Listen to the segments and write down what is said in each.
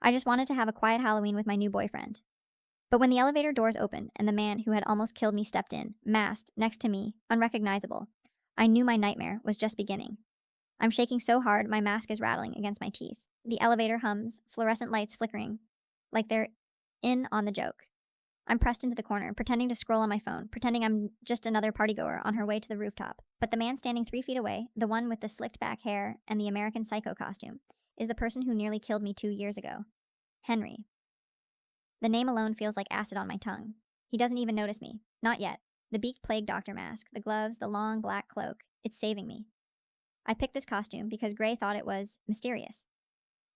I just wanted to have a quiet Halloween with my new boyfriend. But when the elevator doors opened and the man who had almost killed me stepped in, masked, next to me, unrecognizable, I knew my nightmare was just beginning. I'm shaking so hard my mask is rattling against my teeth. The elevator hums, fluorescent lights flickering, like they're in on the joke. I'm pressed into the corner, pretending to scroll on my phone, pretending I'm just another partygoer on her way to the rooftop. But the man standing 3 feet away, the one with the slicked back hair and the American Psycho costume, is the person who nearly killed me 2 years ago. Henry. The name alone feels like acid on my tongue. He doesn't even notice me. Not yet. The beaked plague doctor mask, the gloves, the long black cloak. It's saving me. I picked this costume because Gray thought it was mysterious.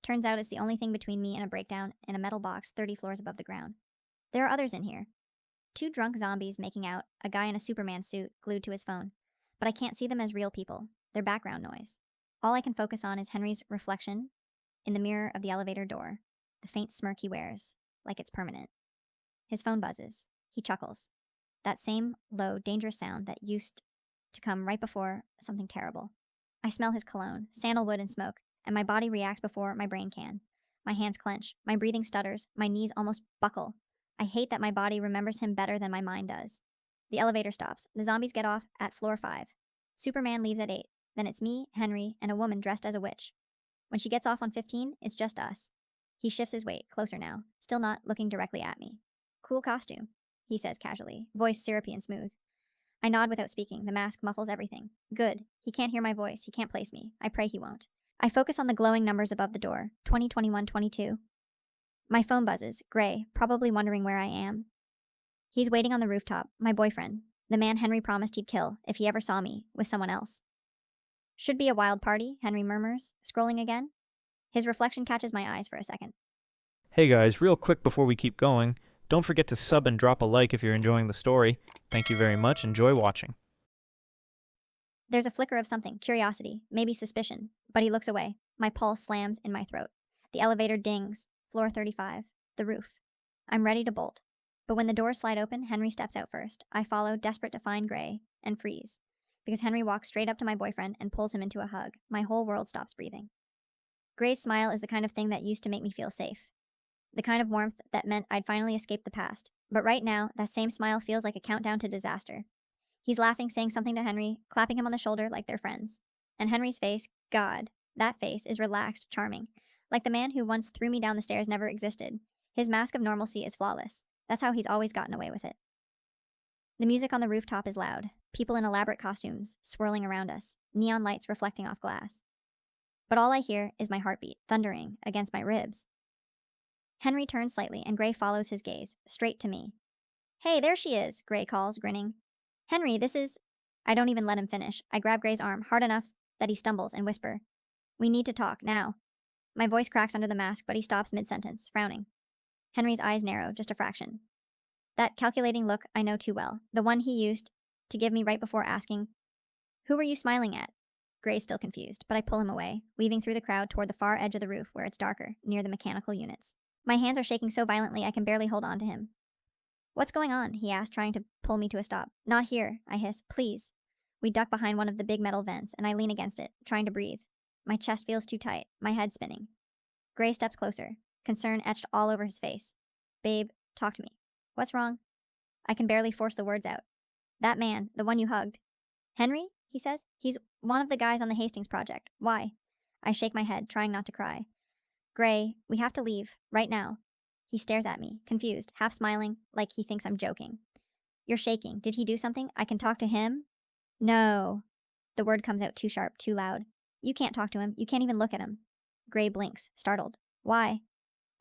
Turns out it's the only thing between me and a breakdown in a metal box 30 floors above the ground. There are others in here. 2 drunk zombies making out, a guy in a Superman suit glued to his phone. But I can't see them as real people. They're background noise. All I can focus on is Henry's reflection in the mirror of the elevator door, the faint smirk he wears, like it's permanent. His phone buzzes. He chuckles. That same low, dangerous sound that used to come right before something terrible. I smell his cologne, sandalwood and smoke, and my body reacts before my brain can. My hands clench, my breathing stutters, my knees almost buckle. I hate that my body remembers him better than my mind does. The elevator stops. The zombies get off at floor 5. Superman leaves at 8. Then it's me, Henry, and a woman dressed as a witch. When she gets off on 15, it's just us. He shifts his weight, closer now, still not looking directly at me. Cool costume, he says casually, voice syrupy and smooth. I nod without speaking. The mask muffles everything. Good. He can't hear my voice. He can't place me. I pray he won't. I focus on the glowing numbers above the door. 20, 21, 22. My phone buzzes. Gray, probably wondering where I am. He's waiting on the rooftop. My boyfriend. The man Henry promised he'd kill if he ever saw me with someone else. Should be a wild party, Henry murmurs, scrolling again. His reflection catches my eyes for a second. Hey guys, real quick before we keep going, don't forget to sub and drop a like if you're enjoying the story. Thank you very much. Enjoy watching. There's a flicker of something, curiosity, maybe suspicion, but he looks away. My pulse slams in my throat. The elevator dings. Floor 35. The roof. I'm ready to bolt. But when the doors slide open, Henry steps out first. I follow, desperate to find Gray, and freeze. Because Henry walks straight up to my boyfriend and pulls him into a hug. My whole world stops breathing. Gray's smile is the kind of thing that used to make me feel safe. The kind of warmth that meant I'd finally escaped the past. But right now, that same smile feels like a countdown to disaster. He's laughing, saying something to Henry, clapping him on the shoulder like they're friends. And Henry's face, God, that face is relaxed, charming. Like the man who once threw me down the stairs never existed. His mask of normalcy is flawless. That's how he's always gotten away with it. The music on the rooftop is loud. People in elaborate costumes swirling around us, neon lights reflecting off glass. But all I hear is my heartbeat, thundering against my ribs. Henry turns slightly, and Gray follows his gaze, straight to me. Hey, there she is, Gray calls, grinning. Henry, this is... I don't even let him finish. I grab Gray's arm, hard enough that he stumbles, and whisper, We need to talk, now. My voice cracks under the mask, but he stops mid-sentence, frowning. Henry's eyes narrow, just a fraction. That calculating look I know too well, the one he used to give me right before asking, Who were you smiling at? Gray's still confused, but I pull him away, weaving through the crowd toward the far edge of the roof where it's darker, near the mechanical units. My hands are shaking so violently I can barely hold on to him. What's going on? He asks, trying to pull me to a stop. Not here, I hiss. Please. We duck behind one of the big metal vents, and I lean against it, trying to breathe. My chest feels too tight, my head spinning. Gray steps closer, concern etched all over his face. Babe, talk to me. What's wrong? I can barely force the words out. That man, the one you hugged. Henry? He says. He's one of the guys on the Hastings project. Why? I shake my head, trying not to cry. Gray, we have to leave, right now. He stares at me, confused, half smiling, like he thinks I'm joking. You're shaking. Did he do something? I can talk to him? No. The word comes out too sharp, too loud. You can't talk to him. You can't even look at him. Gray blinks, startled. Why?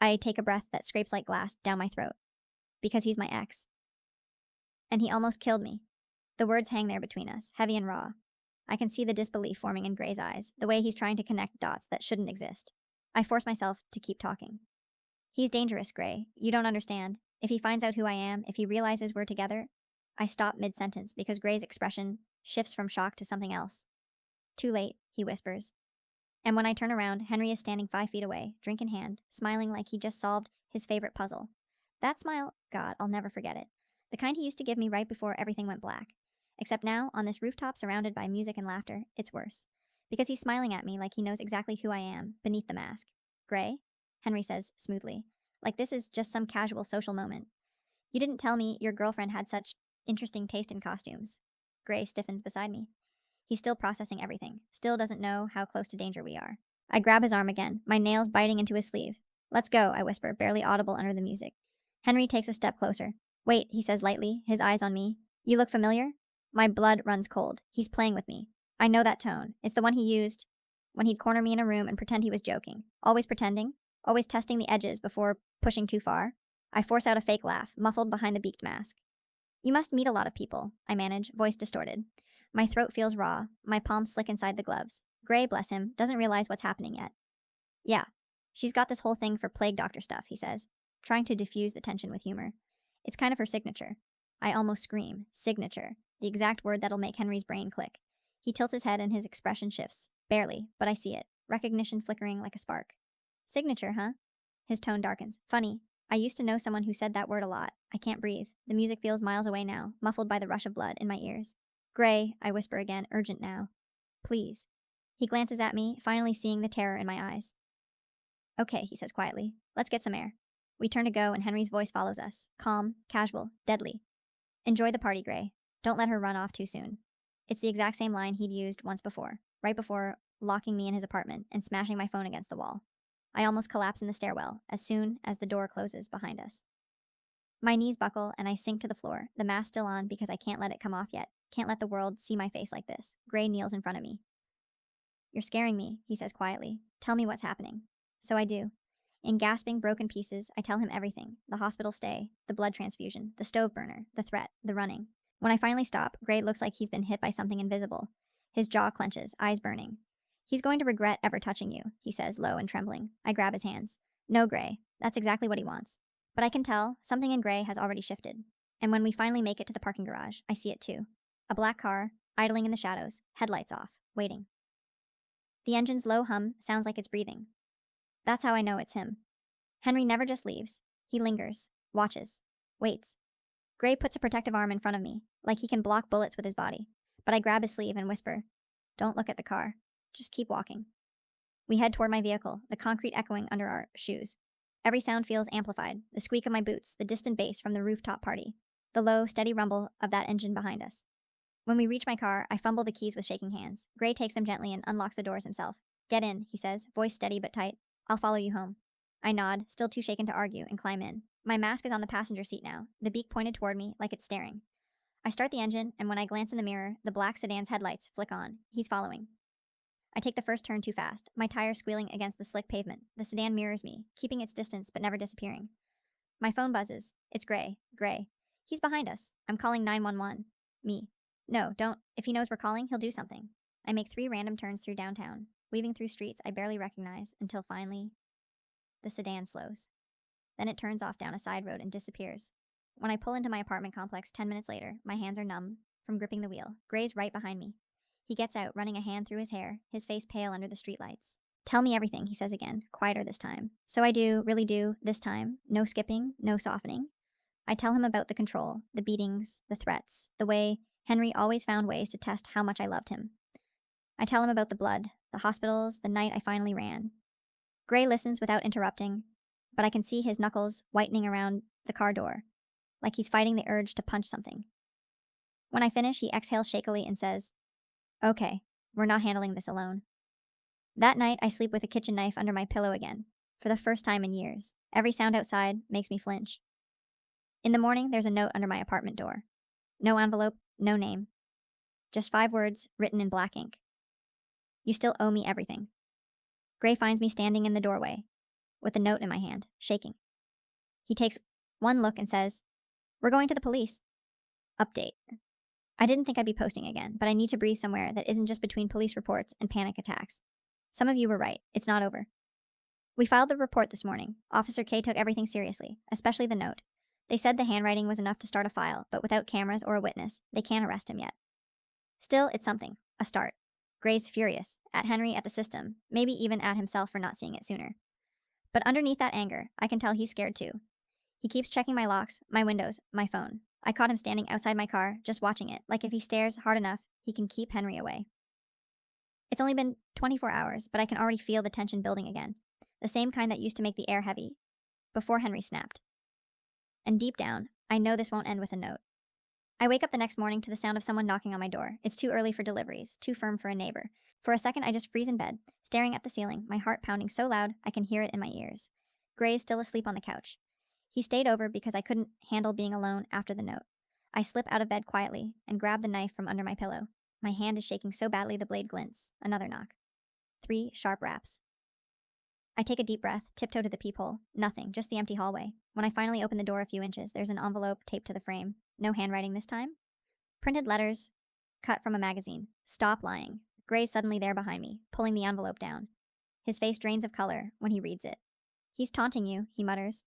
I take a breath that scrapes like glass down my throat. Because he's my ex. And he almost killed me. The words hang there between us, heavy and raw. I can see the disbelief forming in Gray's eyes, the way he's trying to connect dots that shouldn't exist. I force myself to keep talking. He's dangerous, Gray. You don't understand. If he finds out who I am, if he realizes we're together... I stop mid-sentence because Gray's expression shifts from shock to something else. Too late, he whispers. And when I turn around, Henry is standing 5 feet away, drink in hand, smiling like he just solved his favorite puzzle. That smile, God, I'll never forget it. The kind he used to give me right before everything went black. Except now, on this rooftop surrounded by music and laughter, it's worse. Because he's smiling at me like he knows exactly who I am, beneath the mask. Gray? Henry says smoothly, like this is just some casual social moment. You didn't tell me your girlfriend had such interesting taste in costumes. Gray stiffens beside me. He's still processing everything, still doesn't know how close to danger we are. I grab his arm again, my nails biting into his sleeve. Let's go, I whisper, barely audible under the music. Henry takes a step closer. Wait, he says lightly, his eyes on me. You look familiar? My blood runs cold. He's playing with me. I know that tone. It's the one he used when he'd corner me in a room and pretend he was joking. Always pretending, always testing the edges before pushing too far. I force out a fake laugh, muffled behind the beaked mask. You must meet a lot of people, I manage, voice distorted. My throat feels raw, my palms slick inside the gloves. Gray, bless him, doesn't realize what's happening yet. Yeah, she's got this whole thing for plague doctor stuff, he says, trying to diffuse the tension with humor. It's kind of her signature. I almost scream. Signature. The exact word that'll make Henry's brain click. He tilts his head and his expression shifts. Barely, but I see it. Recognition flickering like a spark. Signature, huh? His tone darkens. Funny. I used to know someone who said that word a lot. I can't breathe. The music feels miles away now, muffled by the rush of blood in my ears. Gray, I whisper again, urgent now. Please. He glances at me, finally seeing the terror in my eyes. Okay, he says quietly. Let's get some air. We turn to go and Henry's voice follows us. Calm, casual, deadly. Enjoy the party, Gray. Don't let her run off too soon. It's the exact same line he'd used once before, right before locking me in his apartment and smashing my phone against the wall. I almost collapse in the stairwell as soon as the door closes behind us. My knees buckle and I sink to the floor, the mask still on because I can't let it come off yet. Can't let the world see my face like this. Gray kneels in front of me. You're scaring me, he says quietly. Tell me what's happening. So I do. In gasping, broken pieces, I tell him everything. The hospital stay, the blood transfusion, the stove burner, the threat, the running. When I finally stop, Gray looks like he's been hit by something invisible. His jaw clenches, eyes burning. He's going to regret ever touching you, he says, low and trembling. I grab his hands. No, Gray. That's exactly what he wants. But I can tell, something in Gray has already shifted. And when we finally make it to the parking garage, I see it too. A black car, idling in the shadows, headlights off, waiting. The engine's low hum sounds like it's breathing. That's how I know it's him. Henry never just leaves. He lingers, watches, waits. Gray puts a protective arm in front of me, like he can block bullets with his body. But I grab his sleeve and whisper, "Don't look at the car. Just keep walking." We head toward my vehicle, the concrete echoing under our shoes. Every sound feels amplified, the squeak of my boots, the distant bass from the rooftop party, the low, steady rumble of that engine behind us. When we reach my car, I fumble the keys with shaking hands. Gray takes them gently and unlocks the doors himself. Get in, he says, voice steady but tight. I'll follow you home. I nod, still too shaken to argue, and climb in. My mask is on the passenger seat now, the beak pointed toward me like it's staring. I start the engine, and when I glance in the mirror, the black sedan's headlights flick on. He's following. I take the first turn too fast, my tires squealing against the slick pavement. The sedan mirrors me, keeping its distance but never disappearing. My phone buzzes. It's Gray. Gray. He's behind us. I'm calling 911. Me. No, don't. If he knows we're calling, he'll do something. I make 3 random turns through downtown, weaving through streets I barely recognize until finally, the sedan slows. Then it turns off down a side road and disappears. When I pull into my apartment complex 10 minutes later, my hands are numb from gripping the wheel. Gray's right behind me. He gets out, running a hand through his hair, his face pale under the streetlights. Tell me everything, he says again, quieter this time. So I do, really do, this time. No skipping, no softening. I tell him about the control, the beatings, the threats, the way Henry always found ways to test how much I loved him. I tell him about the blood, the hospitals, the night I finally ran. Gray listens without interrupting, but I can see his knuckles whitening around the car door, like he's fighting the urge to punch something. When I finish, he exhales shakily and says, "Okay, we're not handling this alone." That night, I sleep with a kitchen knife under my pillow again, for the first time in years. Every sound outside makes me flinch. In the morning, there's a note under my apartment door. No envelope, no name. Just 5 words written in black ink. You still owe me everything. Gray finds me standing in the doorway, with the note in my hand, shaking. He takes one look and says, "We're going to the police." Update. I didn't think I'd be posting again, but I need to breathe somewhere that isn't just between police reports and panic attacks. Some of you were right. It's not over. We filed the report this morning. Officer K took everything seriously, especially the note. They said the handwriting was enough to start a file, but without cameras or a witness, they can't arrest him yet. Still, it's something. A start. Gray's furious. At Henry, at the system. Maybe even at himself for not seeing it sooner. But underneath that anger, I can tell he's scared too. He keeps checking my locks, my windows, my phone. I caught him standing outside my car, just watching it, like if he stares hard enough, he can keep Henry away. It's only been 24 hours, but I can already feel the tension building again. the same kind that used to make the air heavy, before Henry snapped. And deep down, I know this won't end with a note. I wake up the next morning to the sound of someone knocking on my door. It's too early for deliveries, too firm for a neighbor. For a second, I just freeze in bed, staring at the ceiling, my heart pounding so loud I can hear it in my ears. Gray is still asleep on the couch. He stayed over because I couldn't handle being alone after the note. I slip out of bed quietly and grab the knife from under my pillow. My hand is shaking so badly the blade glints. Another knock. 3 sharp raps. I take a deep breath, tiptoe to the peephole. Nothing, just the empty hallway. When I finally open the door a few inches, there's an envelope taped to the frame. No handwriting this time. Printed letters, cut from a magazine. Stop lying. Gray's suddenly there behind me, pulling the envelope down. His face drains of color when he reads it. He's taunting you, he mutters.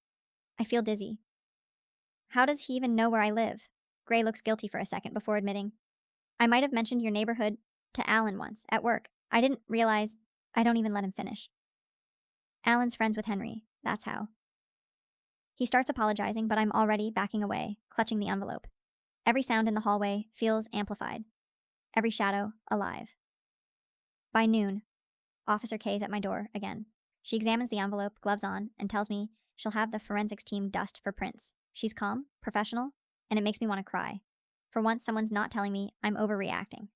I feel dizzy. How does he even know where I live? Gray looks guilty for a second before admitting, I might have mentioned your neighborhood to Alan once, at work. I didn't realize. I don't even let him finish. Alan's friends with Henry, that's how. He starts apologizing, but I'm already backing away, clutching the envelope. Every sound in the hallway feels amplified. Every shadow alive. By noon, Officer K's at my door again. She examines the envelope, gloves on, and tells me she'll have the forensics team dust for prints. She's calm, professional, and it makes me want to cry. For once, someone's not telling me I'm overreacting.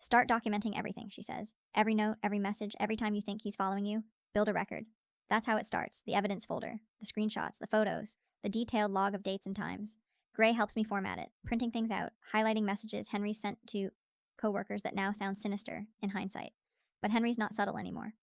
Start documenting everything, she says. Every note, every message, every time you think he's following you, build a record. That's how it starts, the evidence folder, the screenshots, the photos, the detailed log of dates and times. Gray helps me format it, printing things out, highlighting messages Henry sent to coworkers that now sound sinister in hindsight. But Henry's not subtle anymore.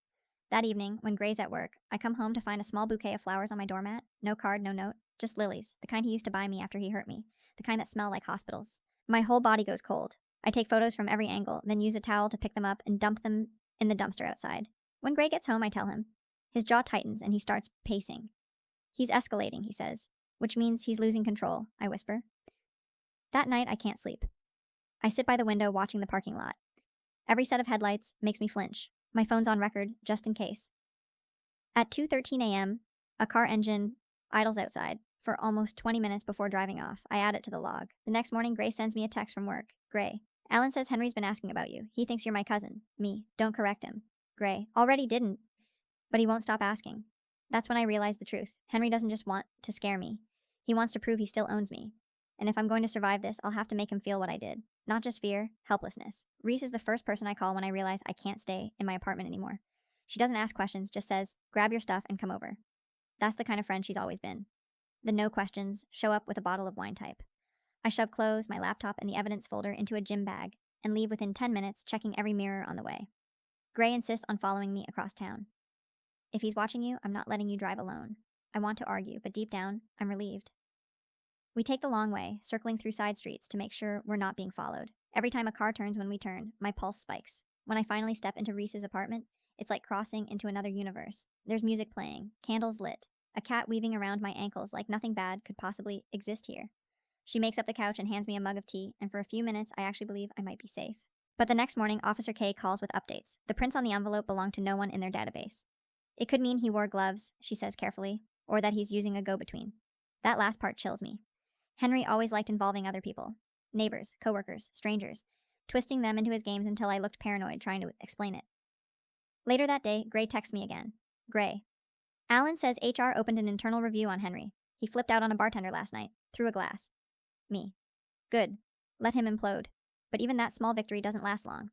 That evening, when Gray's at work, I come home to find a small bouquet of flowers on my doormat. No card, no note, just lilies, the kind he used to buy me after he hurt me, the kind that smell like hospitals. My whole body goes cold. I take photos from every angle, then use a towel to pick them up and dump them in the dumpster outside. When Gray gets home, I tell him. His jaw tightens and he starts pacing. He's escalating, he says, which means he's losing control, I whisper. That night, I can't sleep. I sit by the window watching the parking lot. Every set of headlights makes me flinch. My phone's on record, just in case. At 2:13 a.m., a car engine idles outside for almost 20 minutes before driving off. I add it to the log. The next morning, Gray sends me a text from work. Gray. Alan says Henry's been asking about you. He thinks you're my cousin. Me. Don't correct him. Gray. Already didn't. But he won't stop asking. That's when I realize the truth. Henry doesn't just want to scare me. He wants to prove he still owns me. And if I'm going to survive this, I'll have to make him feel what I did. Not just fear, helplessness. Reese is the first person I call when I realize I can't stay in my apartment anymore. She doesn't ask questions, just says, grab your stuff and come over. That's the kind of friend she's always been. The no questions, show up with a bottle of wine type. I shove clothes, my laptop, and the evidence folder into a gym bag and leave within 10 minutes, checking every mirror on the way. Gray insists on following me across town. If he's watching you, I'm not letting you drive alone. I want to argue, but deep down, I'm relieved. We take the long way, circling through side streets to make sure we're not being followed. Every time a car turns when we turn, my pulse spikes. When I finally step into Reese's apartment, it's like crossing into another universe. There's music playing, candles lit, a cat weaving around my ankles like nothing bad could possibly exist here. She makes up the couch and hands me a mug of tea, and for a few minutes, I actually believe I might be safe. But the next morning, Officer K calls with updates. The prints on the envelope belong to no one in their database. It could mean he wore gloves, she says carefully, or that he's using a go-between. That last part chills me. Henry always liked involving other people. Neighbors, coworkers, strangers, twisting them into his games until I looked paranoid trying to explain it. Later that day, Gray texts me again. Gray. Alan says HR opened an internal review on Henry. He flipped out on a bartender last night, threw a glass. Me. Good. Let him implode. But even that small victory doesn't last long.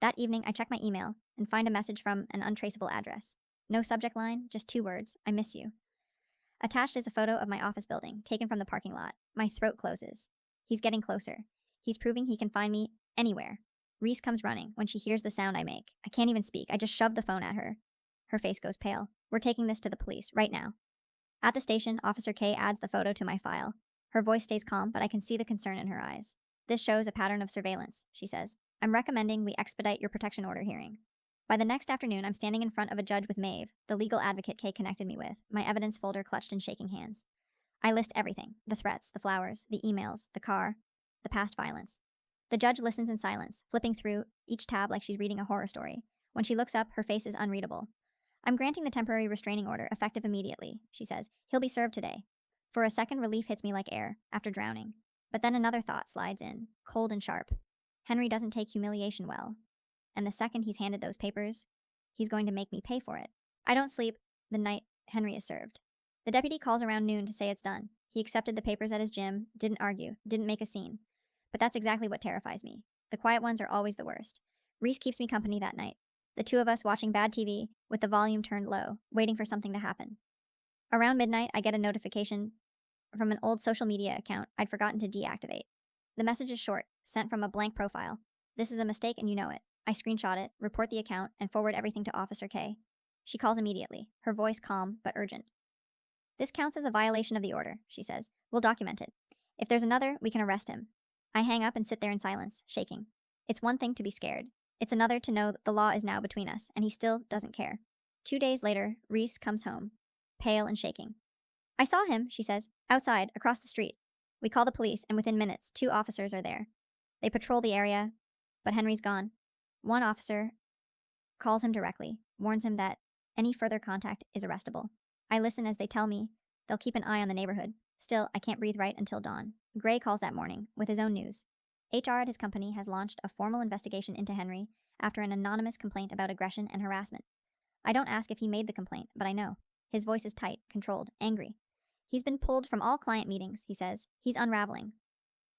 That evening, I check my email and find a message from an untraceable address. No subject line, just 2 words. I miss you. Attached is a photo of my office building, taken from the parking lot. My throat closes. He's getting closer. He's proving he can find me anywhere. Reese comes running when she hears the sound I make. I can't even speak. I just shove the phone at her. Her face goes pale. We're taking this to the police, right now. At the station, Officer K adds the photo to my file. Her voice stays calm, but I can see the concern in her eyes. This shows a pattern of surveillance, she says. I'm recommending we expedite your protection order hearing. By the next afternoon, I'm standing in front of a judge with Maeve, the legal advocate Kay connected me with, my evidence folder clutched in shaking hands. I list everything, the threats, the flowers, the emails, the car, the past violence. The judge listens in silence, flipping through each tab like she's reading a horror story. When she looks up, her face is unreadable. I'm granting the temporary restraining order, effective immediately, she says. He'll be served today. For a second, relief hits me like air, after drowning. But then another thought slides in, cold and sharp. Henry doesn't take humiliation well. And the second he's handed those papers, he's going to make me pay for it. I don't sleep the night Henry is served. The deputy calls around noon to say it's done. He accepted the papers at his gym, didn't argue, didn't make a scene. But that's exactly what terrifies me. The quiet ones are always the worst. Reese keeps me company that night. The two of us watching bad TV with the volume turned low, waiting for something to happen. Around midnight, I get a notification from an old social media account I'd forgotten to deactivate. The message is short, sent from a blank profile. This is a mistake and you know it. I screenshot it, report the account, and forward everything to Officer K. She calls immediately, her voice calm but urgent. This counts as a violation of the order, she says. We'll document it. If there's another, we can arrest him. I hang up and sit there in silence, shaking. It's one thing to be scared. It's another to know that the law is now between us, and he still doesn't care. 2 days later, Reese comes home, pale and shaking. I saw him, she says, outside, across the street. We call the police, and within minutes, 2 officers are there. They patrol the area, but Henry's gone. One officer calls him directly, warns him that any further contact is arrestable. I listen as they tell me they'll keep an eye on the neighborhood. Still, I can't breathe right until dawn. Gray calls that morning with his own news. HR at his company has launched a formal investigation into Henry after an anonymous complaint about aggression and harassment. I don't ask if he made the complaint, but I know. His voice is tight, controlled, angry. He's been pulled from all client meetings, he says. He's unraveling.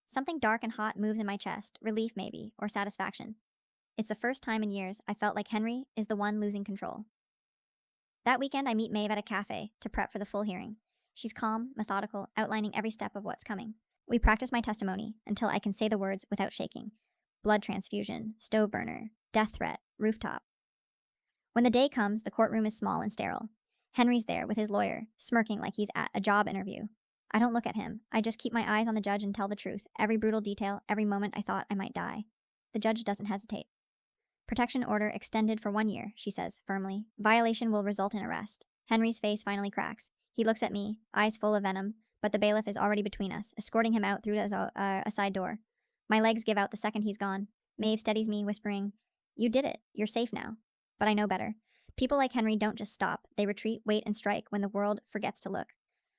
Something dark and hot moves in my chest, relief maybe, or satisfaction. It's the first time in years I felt like Henry is the one losing control. That weekend, I meet Maeve at a cafe to prep for the full hearing. She's calm, methodical, outlining every step of what's coming. We practice my testimony until I can say the words without shaking. Blood transfusion, stove burner, death threat, rooftop. When the day comes, the courtroom is small and sterile. Henry's there with his lawyer, smirking like he's at a job interview. I don't look at him. I just keep my eyes on the judge and tell the truth, every brutal detail, every moment I thought I might die. The judge doesn't hesitate. Protection order extended for 1 year, she says, firmly. Violation will result in arrest. Henry's face finally cracks. He looks at me, eyes full of venom, but the bailiff is already between us, escorting him out through a side door. My legs give out the second he's gone. Maeve steadies me, whispering, "You did it. You're safe now." But I know better. People like Henry don't just stop. They retreat, wait, and strike when the world forgets to look.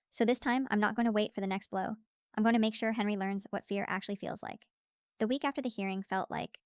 So this time, I'm not going to wait for the next blow. I'm going to make sure Henry learns what fear actually feels like. The week after the hearing felt like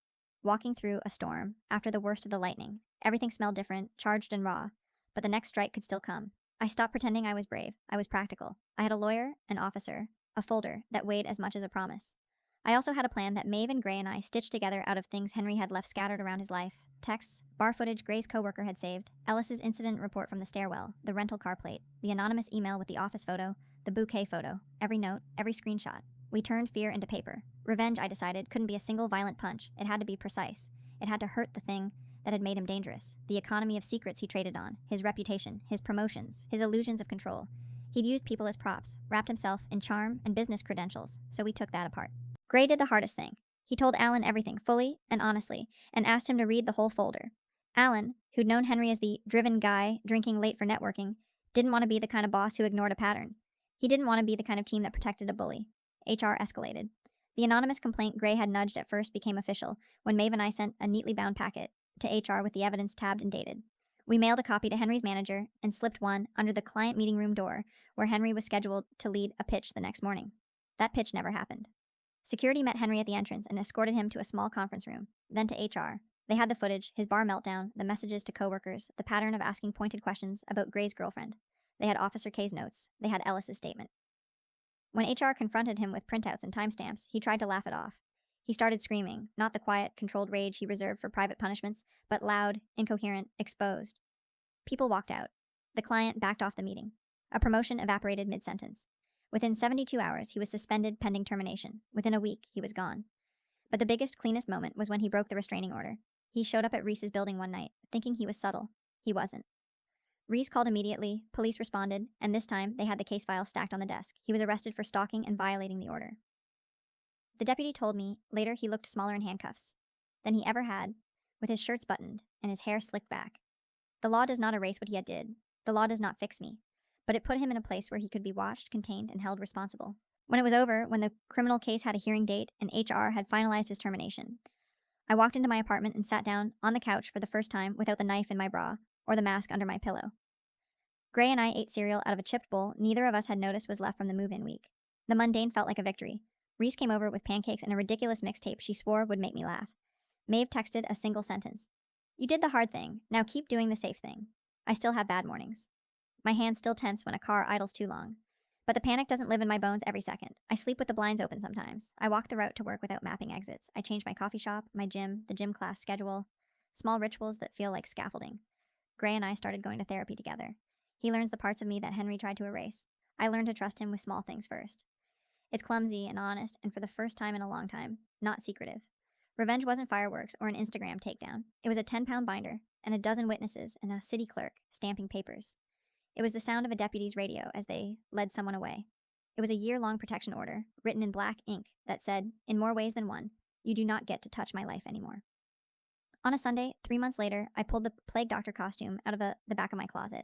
walking through a storm after the worst of the lightning. Everything smelled different, charged and raw, but the next strike could still come. I stopped pretending I was brave. I was practical. I had a lawyer, an officer, a folder that weighed as much as a promise. I also had a plan that Maeve and Gray and I stitched together out of things Henry had left scattered around his life. Texts, bar footage Gray's coworker had saved, Ellis's incident report from the stairwell, the rental car plate, the anonymous email with the office photo, the bouquet photo, every note, every screenshot. We turned fear into paper. Revenge, I decided, couldn't be a single violent punch. It had to be precise. It had to hurt the thing that had made him dangerous, the economy of secrets he traded on, his reputation, his promotions, his illusions of control. He'd used people as props, wrapped himself in charm and business credentials, so we took that apart. Gray did the hardest thing. He told Alan everything, fully and honestly, and asked him to read the whole folder. Alan, who'd known Henry as the driven guy drinking late for networking, didn't want to be the kind of boss who ignored a pattern. He didn't want to be the kind of team that protected a bully. HR escalated. The anonymous complaint Gray had nudged at first became official when Maeve and I sent a neatly bound packet to HR with the evidence tabbed and dated. We mailed a copy to Henry's manager and slipped one under the client meeting room door where Henry was scheduled to lead a pitch the next morning. That pitch never happened. Security met Henry at the entrance and escorted him to a small conference room, then to HR. They had the footage, his bar meltdown, the messages to coworkers, the pattern of asking pointed questions about Gray's girlfriend. They had Officer K's notes. They had Ellis's statement. When HR confronted him with printouts and timestamps, he tried to laugh it off. He started screaming, not the quiet, controlled rage he reserved for private punishments, but loud, incoherent, exposed. People walked out. The client backed off the meeting. A promotion evaporated mid-sentence. Within 72 hours, he was suspended pending termination. Within a week, he was gone. But the biggest, cleanest moment was when he broke the restraining order. He showed up at Reese's building one night, thinking he was subtle. He wasn't. Reese called immediately, police responded, and this time they had the case file stacked on the desk. He was arrested for stalking and violating the order. The deputy told me later he looked smaller in handcuffs than he ever had, with his shirts buttoned and his hair slicked back. The law does not erase what he had did. The law does not fix me. But it put him in a place where he could be watched, contained, and held responsible. When it was over, when the criminal case had a hearing date and HR had finalized his termination, I walked into my apartment and sat down on the couch for the first time without the knife in my bra or the mask under my pillow. Gray and I ate cereal out of a chipped bowl neither of us had noticed was left from the move-in week. The mundane felt like a victory. Reese came over with pancakes and a ridiculous mixtape she swore would make me laugh. Maeve texted a single sentence. "You did the hard thing. Now keep doing the safe thing." I still have bad mornings. My hands still tense when a car idles too long. But the panic doesn't live in my bones every second. I sleep with the blinds open sometimes. I walk the route to work without mapping exits. I change my coffee shop, my gym, the gym class schedule. Small rituals that feel like scaffolding. Gray and I started going to therapy together. He learns the parts of me that Henry tried to erase. I learned to trust him with small things first. It's clumsy and honest, and for the first time in a long time, not secretive. Revenge wasn't fireworks or an Instagram takedown. It was a 10-pound binder and a dozen witnesses and a city clerk stamping papers. It was the sound of a deputy's radio as they led someone away. It was a year-long protection order, written in black ink, that said, in more ways than one, you do not get to touch my life anymore. On a Sunday, 3 months later, I pulled the plague doctor costume out of the back of my closet.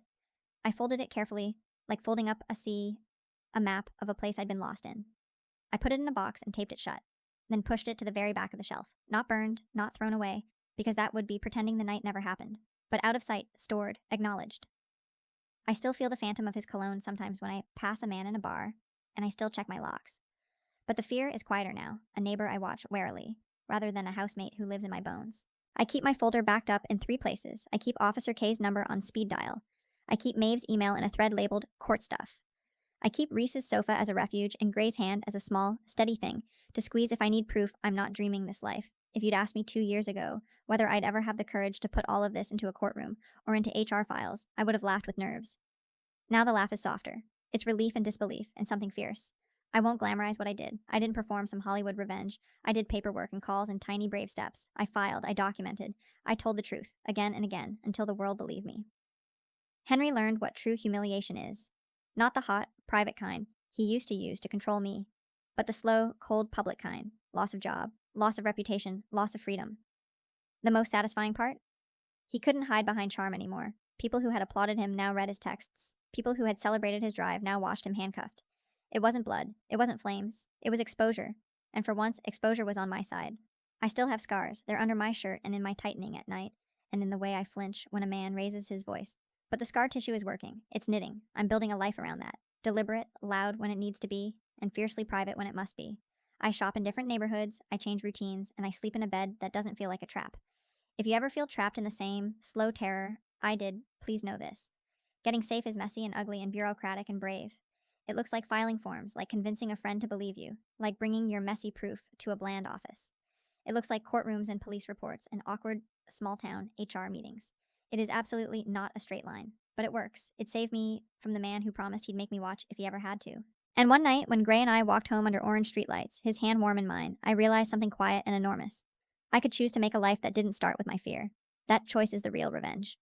I folded it carefully, like folding up a map of a place I'd been lost in. I put it in a box and taped it shut, then pushed it to the very back of the shelf. Not burned, not thrown away, because that would be pretending the night never happened, but out of sight, stored, acknowledged. I still feel the phantom of his cologne sometimes when I pass a man in a bar, and I still check my locks. But the fear is quieter now, a neighbor I watch warily, rather than a housemate who lives in my bones. I keep my folder backed up in 3 places. I keep Officer K's number on speed dial. I keep Maeve's email in a thread labeled court stuff. I keep Reese's sofa as a refuge and Gray's hand as a small, steady thing to squeeze if I need proof I'm not dreaming this life. If you'd asked me 2 years ago whether I'd ever have the courage to put all of this into a courtroom or into HR files, I would have laughed with nerves. Now the laugh is softer. It's relief and disbelief and something fierce. I won't glamorize what I did. I didn't perform some Hollywood revenge. I did paperwork and calls and tiny brave steps. I filed. I documented. I told the truth, again and again, until the world believed me. Henry learned what true humiliation is. Not the hot, private kind he used to use to control me, but the slow, cold, public kind. Loss of job, loss of reputation, loss of freedom. The most satisfying part? He couldn't hide behind charm anymore. People who had applauded him now read his texts. People who had celebrated his drive now watched him handcuffed. It wasn't blood. It wasn't flames. It was exposure. And for once, exposure was on my side. I still have scars. They're under my shirt and in my tightening at night, and in the way I flinch when a man raises his voice. But the scar tissue is working. It's knitting. I'm building a life around that. Deliberate, loud when it needs to be, and fiercely private when it must be. I shop in different neighborhoods, I change routines, and I sleep in a bed that doesn't feel like a trap. If you ever feel trapped in the same slow terror I did, please know this. Getting safe is messy and ugly and bureaucratic and brave. It looks like filing forms, like convincing a friend to believe you, like bringing your messy proof to a bland office. It looks like courtrooms and police reports and awkward, small-town HR meetings. It is absolutely not a straight line, but it works. It saved me from the man who promised he'd make me watch if he ever had to. And one night, when Gray and I walked home under orange streetlights, his hand warm in mine, I realized something quiet and enormous. I could choose to make a life that didn't start with my fear. That choice is the real revenge.